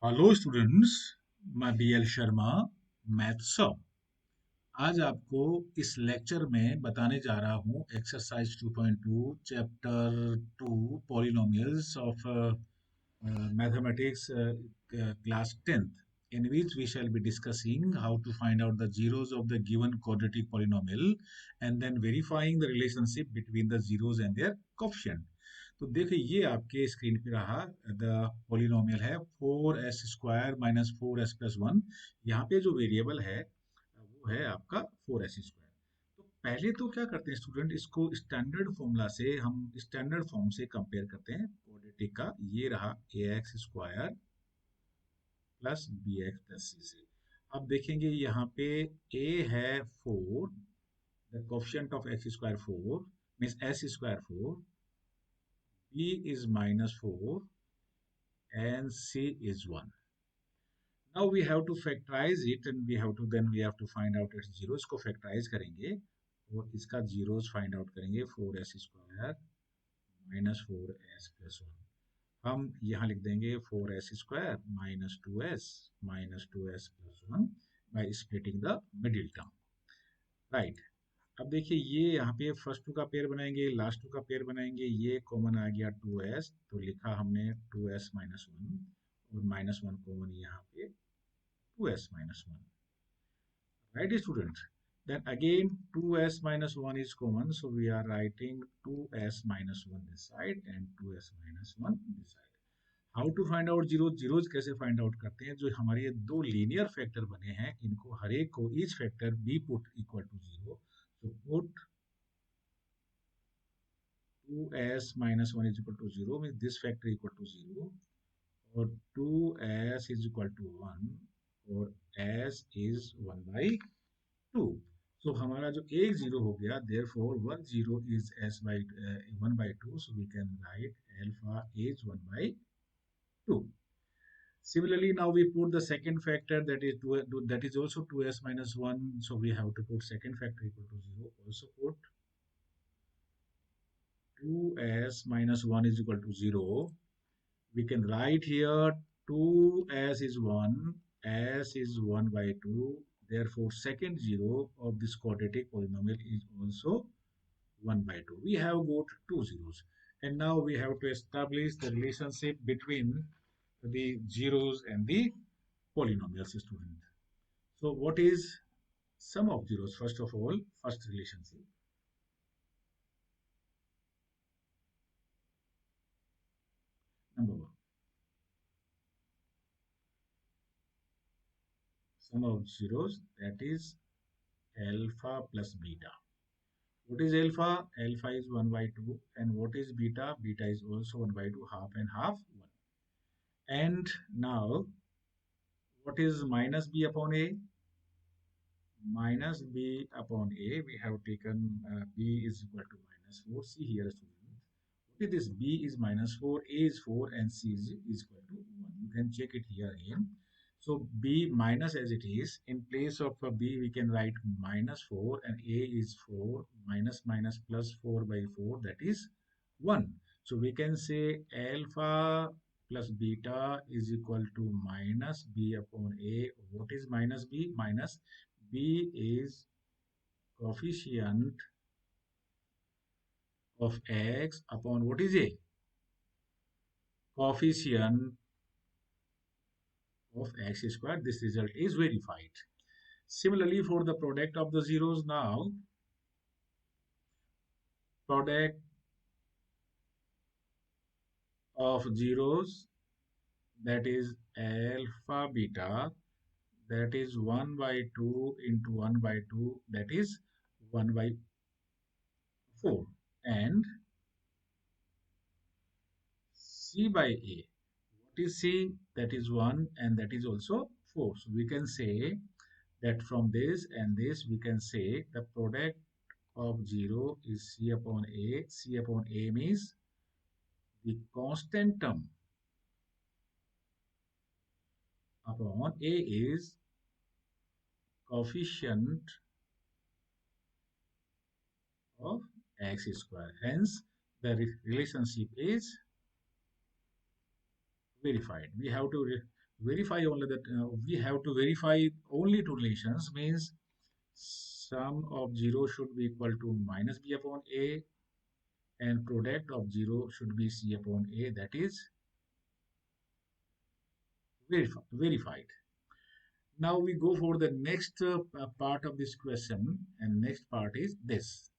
Hello students, मैं BL Sharma, math sir. आज आपको इस लेक्चर में बताने जा रहा हूँ exercise 2.2 chapter 2 polynomials of mathematics class 10th, in which we shall be discussing how to find out the zeros of the given quadratic polynomial and then verifying the relationship between the zeros and their coefficient. तो देखिए ये आपके screen पे रहा the polynomial है 4s² minus 4s+1। यहाँ पे जो वेरिएबल है वो है आपका 4s²। तो पहले तो क्या करते हैं स्टूडेंट, इसको स्टैंडर्ड फॉर्मूला से हम स्टैंडर्ड फॉर्म से कंपेयर करते हैं क्वाड्रेटिक का। ये रहा ax² प्लस bx+c से। अब देखेंगे यहाँ पे a है 4, the coefficient of x² 4 means s² 4, b is -4 and c is 1. Now we have to factorize it and we have to find out its zeros को factorize करेंगे और इसका zeros find out करेंगे 4s² -4s+1। हम यहाँ लिख देंगे 4s² -2s by splitting the middle term, right? अब देखिए ये यहाँ पे फर्स्ट टू का पेयर बनाएंगे, लास्ट टू का पेयर बनाएंगे, ये कॉमन आ गया 2s, तो लिखा हमने 2s-1 और -1 कॉमन यहाँ पे 2s-1, right students? Then again 2s-1 is common, so we are writing 2s-1 this side and 2s-1 this side. How to find out zeros, zeros कैसे फाइंड आउट करते हैं? जो हमारे ये दो लीनियर फैक्टर बने हैं इनको हर एक को each factor be put equal to 0, तो put 2s-1 is equal to 0 mean this factor equal to 0 और 2s इज इक्वल टू 1 और s इज 1/2। सो हमारा जो एक जीरो हो गया, therefore one zero is s by 1/2, so we can write alpha is 1/2. Similarly, now we put the second factor, that is that is also 2s-1, so we have to put second factor equal to 0. Also put 2s-1 is equal to 0. We can write here 2s is 1, s is 1/2. Therefore, second zero of this quadratic polynomial is also 1/2. We have got two zeros. And now we have to establish the relationship between the zeros and the polynomials, student. So what is sum of zeros? First of all, first relationship. Number one, sum of zeros, that is alpha plus beta. What is alpha? Alpha is 1/2. And what is beta? Beta is also 1/2, half and half 1. And now, what is minus b upon a? Minus b upon a, we have taken b is equal to -4. See here, student. What is this? B is -4, a is 4, and c is equal to 1. You can check it here again. So b minus as it is, in place of b we can write -4, and a is 4, minus plus 4/4, that is 1. So we can say alpha plus beta is equal to minus b upon a. What is minus b? Minus b is coefficient of x upon what is a? Coefficient of x squared. This result is verified. Similarly, for the product of the zeros, now product of zeros, that is alpha beta, that is 1/2 into 1/2, that is 1/4, and c by a. What is c? That is 1 and that is also 4. So we can say that from this and this we can say the product of 0 is c upon a. C upon a means the constant term upon a is coefficient of x square. Hence, the relationship is verified. We have to Verify only that we have to verify only two relations, means sum of 0 should be equal to minus b upon a, and product of 0 should be c upon a. That is verified. Now we go for the next part of this question, and next part is this.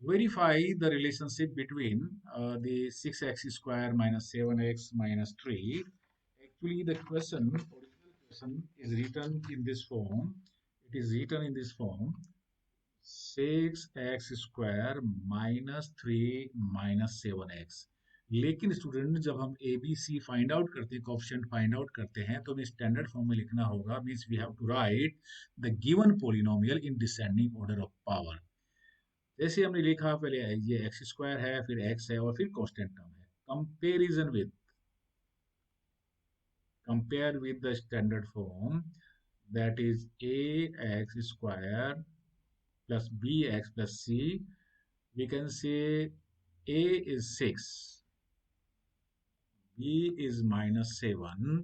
Verify the relationship between the 6x square minus 7x minus 3. Actually, the original question is written in this form. It is written in this form: 6x square minus 3 minus 7x. लेकिन student, जब हम A B C find out करते हैं, coefficient find out करते हैं, तो हमें standard form में लिखना होगा, means we have to write the given polynomial in descending order of power. जैसे हमने लिखा, पहले ये एक्स स्क्वायर है, फिर एक्स है, और फिर कांस्टेंट टर्म है। Comparison with compare with the standard form, that is a x square plus bx plus c, we can say a is 6, b is minus 7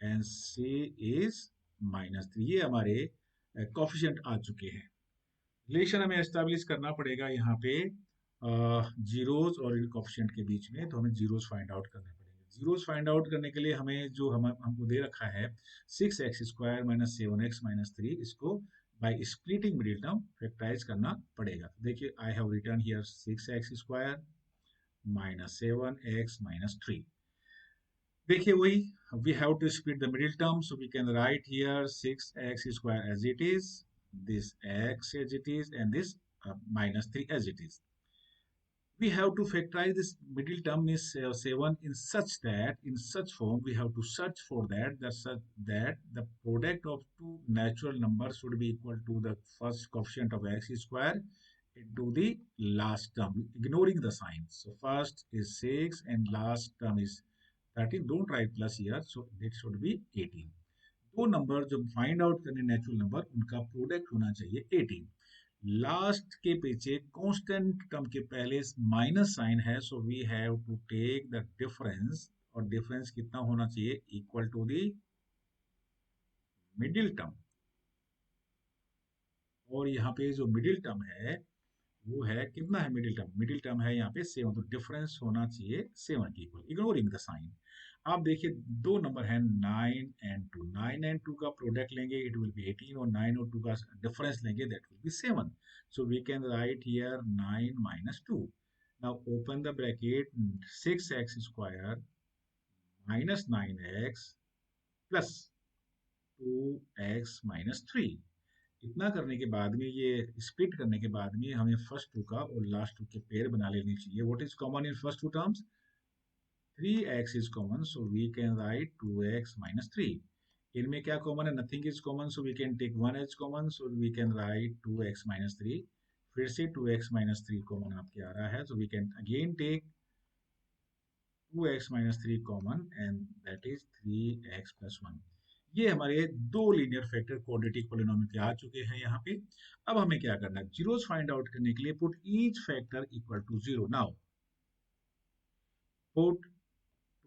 and c is minus 3। ये हमारे coefficient आ चुके हैं। Relation हमें establish करना पड़ेगा यहाँ पे zeros और कोफिशिएंट के बीच में, तो हमें जीरोस फाइंड आउट करने पड़ेंगे। जीरोस फाइंड आउट करने के लिए हमें जो हमको दे रखा है 6x² माइनस 7x माइनस 3, इसको by splitting middle term factorise करना पड़ेगा। तो देखिए, I have written here 6x² minus 7x minus 3। देखिए वही, we have to split the middle term, so we can write here 6x² as it is, this x as it is, and this minus 3 as it is. We have to factorize this middle term is 7 in such form we have to search for that the product of two natural numbers should be equal to the first coefficient of x square into the last term, ignoring the sign. So first is 6 and last term is 13. Don't write plus here, so it should be 18. दो number जो find out करने natural number, उनका product होना चाहिए 18। Last के पीछे constant term के पहले माइनस साइन है, so we have to take the difference, और डिफरेंस कितना होना चाहिए? Equal to the middle term. और यहाँ पे जो मिडिल टर्म है वो है कितना है? मिडिल टर्म है यहाँ पे 7, तो डिफरेंस होना चाहिए 7 के इक्वल, इग्नोरिंग द साइन। आप देखिए दो नंबर है 9 एंड 2, 9 एंड 2 का प्रोडक्ट लेंगे इट विल बी 18, और 9 और 2 का डिफरेंस लेंगे that will be 7। So we can write here 9 minus 2। Now open the bracket, 6x² minus 9x plus 2x minus 3। इतना करने के बाद में, ये स्प्लिट करने के बाद में, हमें फर्स्ट टू का और लास्ट टू के पेयर बना लेनी चाहिए। What is common in first two terms? 3x is common, so we can write 2x minus 3। इनमें क्या कॉमन है? Nothing is common, so we can take 1 as common, so we can write 2x minus 3। फिर से 2x minus 3 common आपके आ रहा है, so we can again take 2x minus 3 common, and that is 3x plus 1। ये हमारे दो linear factor quadratic polynomial के आ चुके हैं यहाँ पे। अब हमें क्या करना है? जीरोस फाइंड आउट करने के लिए put each factor equal to 0। Now put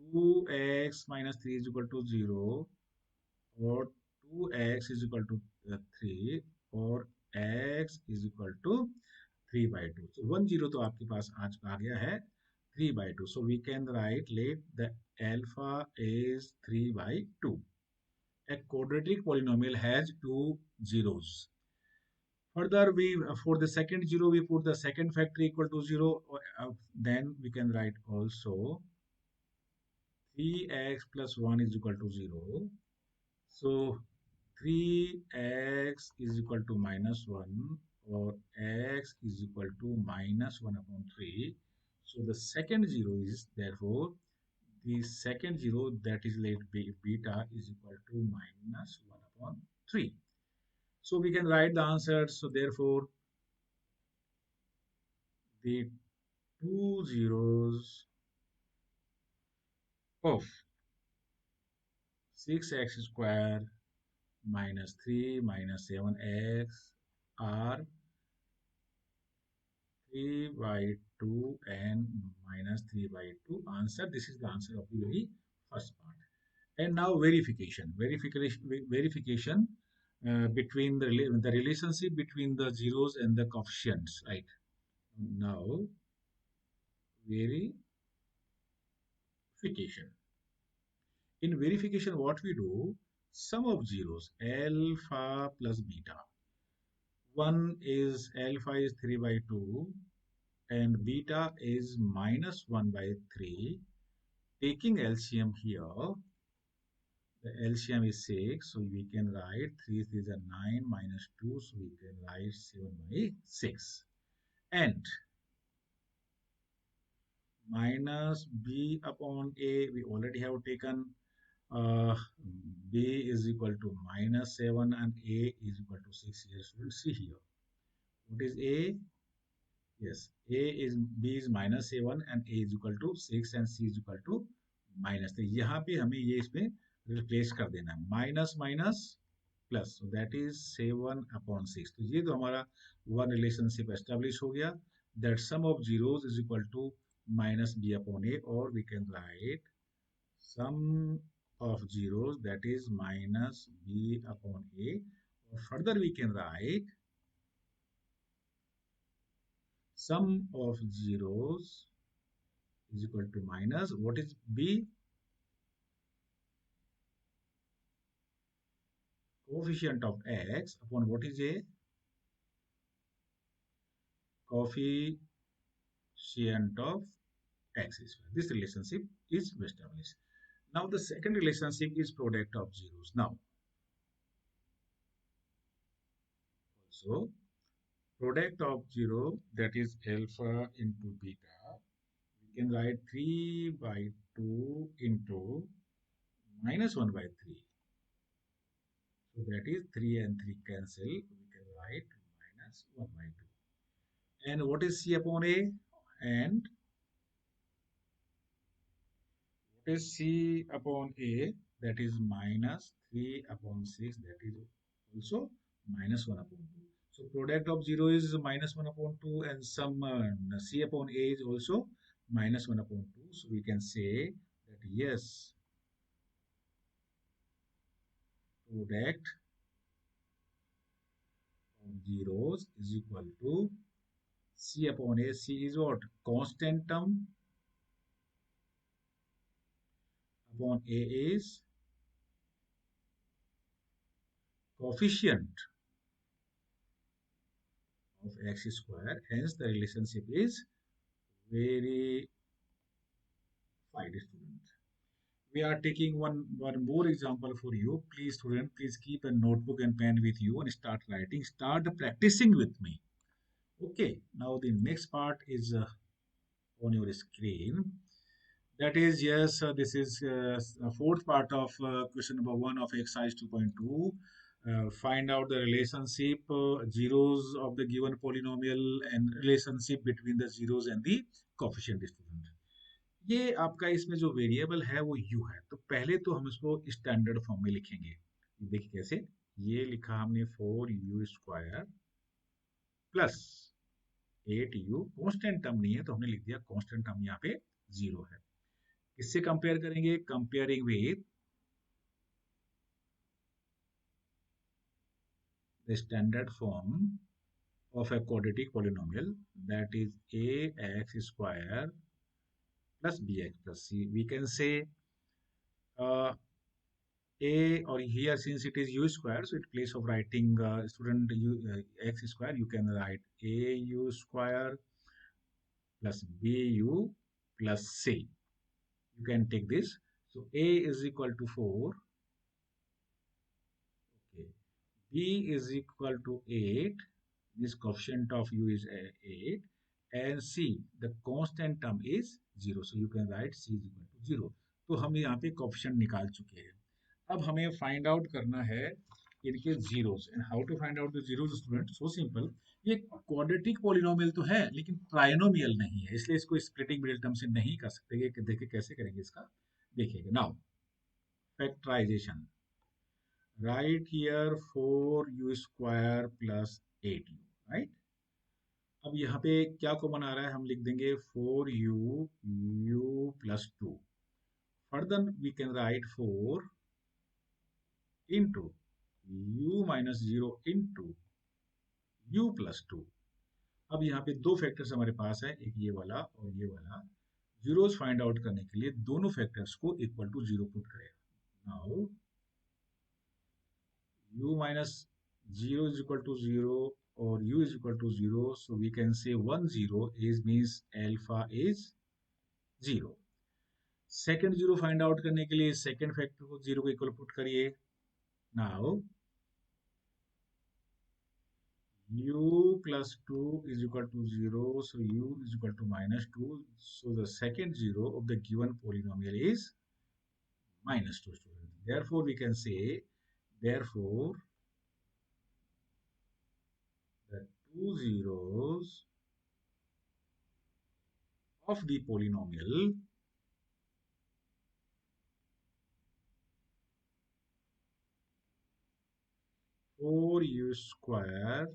2x minus 3 is equal to 0, और 2x is equal to 3, और x is equal to 3 by 2। So 1 0 तो आपके पास आज आ गया है 3 by 2। So we can write, let the alpha is 3 by 2। A quadratic polynomial has two zeros. Further, we for the second zero we put the second factor equal to 0. Then we can write also 3x plus 1 is equal to 0. So 3x is equal to minus 1, or x is equal to minus 1 upon 3. So the second zero is, therefore, the second zero, that is let beta is equal to minus 1 upon 3. So we can write the answer. So therefore, the two zeros of 6x square minus 3 minus 7x are 3 by 2 and minus 3 by 2. Answer, this is the answer of the very first part. And now verification between the relationship between the zeros and the coefficients, right? Now verification. In verification, what we do, sum of zeros, alpha plus beta. One is alpha is 3 by 2 and beta is minus 1 by 3. Taking LCM here, the LCM is 6, so we can write 3 is a 9 minus 2, so we can write 7 by 6. And minus b upon a, we already have taken uh, b is equal to minus 7 and a is equal to 6 here. So we'll see here. What is a? Yes, a is b is minus 7 and a is equal to 6 and c is equal to minus 3. यहाँ पे हमें ये इसमें replace कर देना है minus minus plus, so that is 7 upon 6. तो ये तो हमारा वन रिलेशनशिप एस्टेब्लिश हो गया, that sum of zeros is equal to minus B upon A, और we can write sum of zeros, that is minus b upon a, or further we can write sum of zeros is equal to minus what is b, coefficient of x upon what is a, coefficient of x square. This relationship is established. Now the second relationship is product of zeros. Now also product of zero, that is alpha into beta, we can write 3 by 2 into minus 1 by 3. So that is 3 and 3 cancel. We can write minus 1 by 2. And what is c upon a? And what is c upon a? That is minus 3 upon 6. That is also minus 1 upon 2. So product of 0 is minus 1 upon 2, and some c upon a is also minus 1 upon 2. So we can say that yes, product of zeros is equal to c upon a. C is what? Constant term upon a is coefficient of x square. Hence the relationship is verified, student. We are taking one more example for you. Please, student, please keep a notebook and pen with you and start writing. Start practicing with me. Okay. Now the next part is on your screen. That is, yes, this is fourth part of question number 1 of exercise 2.2. Find out the relationship, zeros of the given polynomial and relationship between the zeros and the coefficient, student. ये आपका इसमें जो variable है वो u है, तो पहले तो हम इसको स्टैंडर्ड फॉर्म में लिखेंगे. देखिए कैसे, ये लिखा हमने 4u square plus 8u, constant term नहीं है तो हमने लिख दिया कांस्टेंट टर्म यहाँ पे 0 है. इससे कंपेयर करेंगे, comparing with the standard form of a quadratic polynomial, that is ax square plus bx plus c. We can say uh, a, or here since it is u square, so in place of writing student x square, you can write au square plus bu plus c. You can take this. So a is equal to 4. Okay. B is equal to 8. This coefficient of u is 8. And c, the constant term is 0. So you can write c is equal to 0. तो हम यहाँ पे coefficient निकाल चुके हैं. अब हमें find out करना है इनके zeros. And how to find out the zeros, student? So simple. ये क्वाड्रेटिक पॉलिनोमियल तो है लेकिन ट्राइनोमियल नहीं है, इसलिए इसको स्प्लिटिंग मिडिल टर्म से नहीं कर सकते. ये देखिए कैसे करेंगे इसका, देखिएगा. Now factorisation. Right here 4u square plus 8u, right. अब यहाँ पे क्या कॉमन आ रहा है, हम लिख देंगे 4u u plus 2. Further, we can write 4 into u minus 0 into u plus 2. अब यहाँ पे दो फैक्टर्स हमारे पास है, एक ये वाला और ये वाला. जीरोस फाइंड आउट करने के लिए दोनों फैक्टर्स को इक्वल टू जीरो पुट करेगा. Now u minus 0 is equal to 0 or u is equal to 0, so we can say 1 0 is means alpha is 0. Second zero find out करने के लिए second factor को जीरो को equal put करिए. Now u plus 2 is equal to 0, so u is equal to minus 2. So the second zero of the given polynomial is minus 2, students. Therefore, we can say, therefore, the two zeros of the polynomial 4u square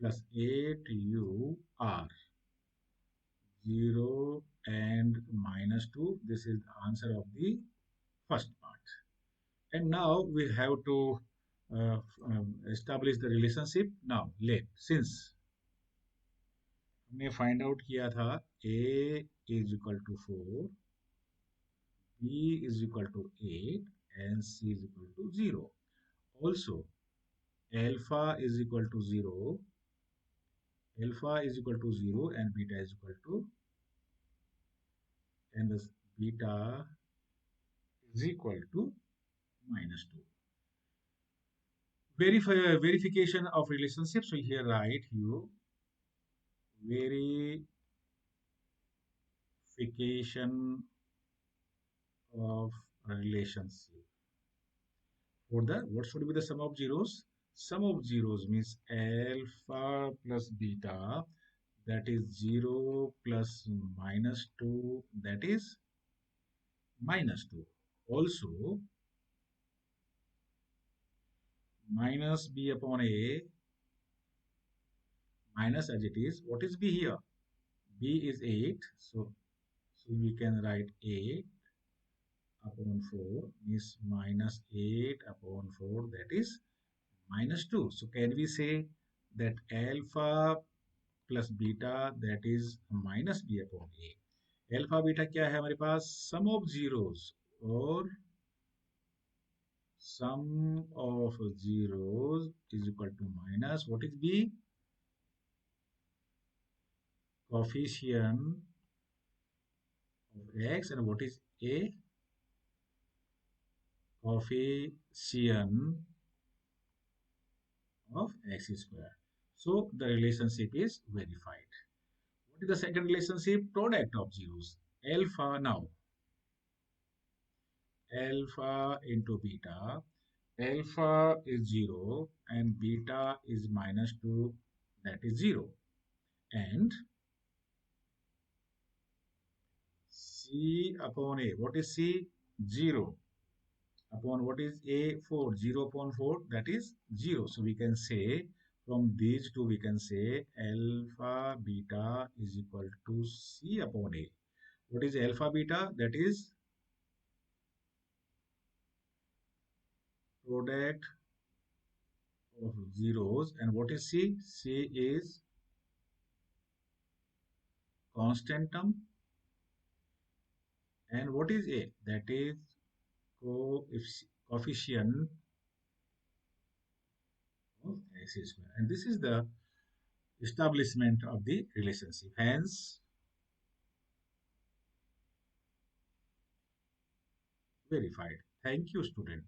plus 8u are 0 and minus 2. This is the answer of the first part. And now we have to establish the relationship. Now, since हमने find out किया था a is equal to 4, b is equal to 8, and c is equal to 0. Also, alpha is equal to 0, alpha is equal to 0, and beta is equal to, and this beta is equal to minus 2. Verification of relationship. So here write you verification of relationship. For the, what should be the sum of zeros? Sum of zeros means alpha plus beta, that is 0 plus minus 2, that is minus 2. Also, minus b upon a, minus as it is. What is b here? B is 8. So we can write 8 upon 4 is minus 8 upon 4, that is minus 2. So can we say that alpha plus beta, that is minus b upon a. Alpha beta क्या है हमारे पास? Sum of zeros or sum of zeros is equal to minus, what is b? Coefficient of x, and what is a? Coefficient of x square. So the relationship is verified. What is the second relationship? Product of zeros. Alpha, now alpha into beta. Alpha is 0 and beta is minus 2, that is 0. And c upon a, what is c? 0 upon what is a? 4. 0 upon 4, that is 0. So we can say, from these two we can say alpha beta is equal to c upon a. What is alpha beta? That is product of zeros. And what is c? C is constant term. And what is a? That is coefficient of x square. And this is the establishment of the relationship. Hence, verified. Thank you, student.